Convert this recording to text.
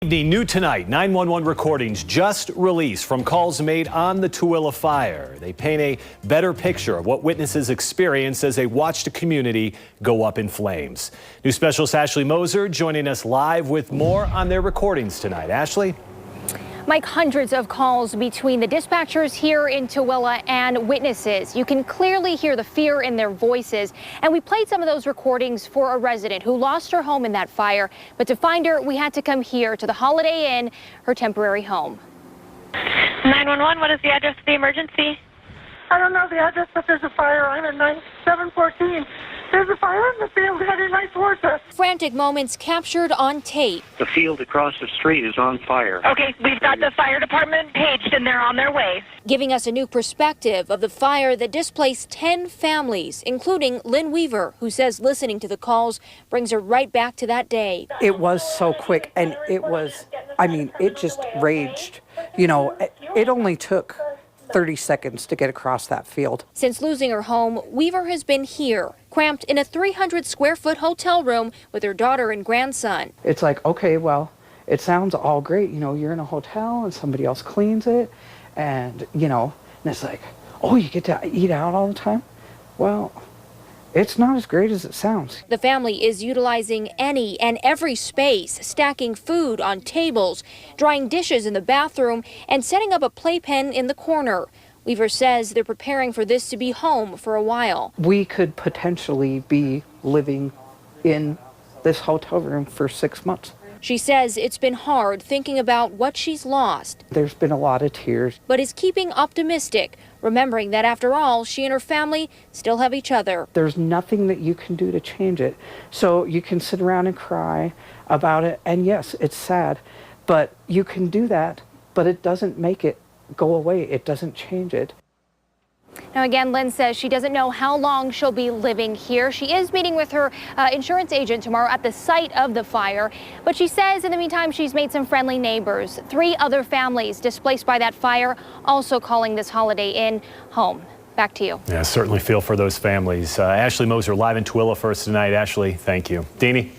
New tonight, 911 recordings just released from calls made on the Tooele Fire. They paint a better picture of what witnesses experienced as they watched a community go up in flames. New Specialist Ashley Moser joining us live with more on their recordings tonight. Ashley? Mike, hundreds of calls between the dispatchers here in Tooele and witnesses. You can clearly hear the fear in their voices. And we played some of those recordings for a resident who lost her home in that fire. But to find her, we had to come here to the Holiday Inn, her temporary home. 911, what is the address of the emergency? I don't know the address, but there's a fire. I'm at 9714. There's a fire in the field heading right towards us. Frantic moments captured on tape. The field across the street is on fire. Okay, we've got the fire department paged and they're on their way. Giving us a new perspective of the fire that displaced 10 families, including Lynn Weaver, who says listening to the calls brings her right back to that day. It was so quick, and it was, it just raged. You know, it only took 30 seconds to get across that field. Since losing her home, Weaver has been here, cramped in a 300-square-foot hotel room with her daughter and grandson. It's like, okay, well, it sounds all great. You know, you're in a hotel and somebody else cleans it. And, and it's like, oh, you get to eat out all the time? Well, it's not as great as it sounds. The family is utilizing any and every space, stacking food on tables, drying dishes in the bathroom, and setting up a playpen in the corner. Weaver says they're preparing for this to be home for a while. We could potentially be living in this hotel room for 6 months. She says it's been hard thinking about what she's lost. There's been a lot of tears. But is keeping optimistic, remembering that after all, she and her family still have each other. There's nothing that you can do to change it. So you can sit around and cry about it. And yes, it's sad, but you can do that, but it doesn't make it go away. It doesn't change it. Now, again, Lynn says she doesn't know how long she'll be living here. She is meeting with her insurance agent tomorrow at the site of the fire. But she says in the meantime, she's made some friendly neighbors. 3 other families displaced by that fire also calling this Holiday Inn home. Back to you. Yeah, certainly feel for those families. Ashley Moser live in Tooele for us tonight. Ashley, thank you. Deanie?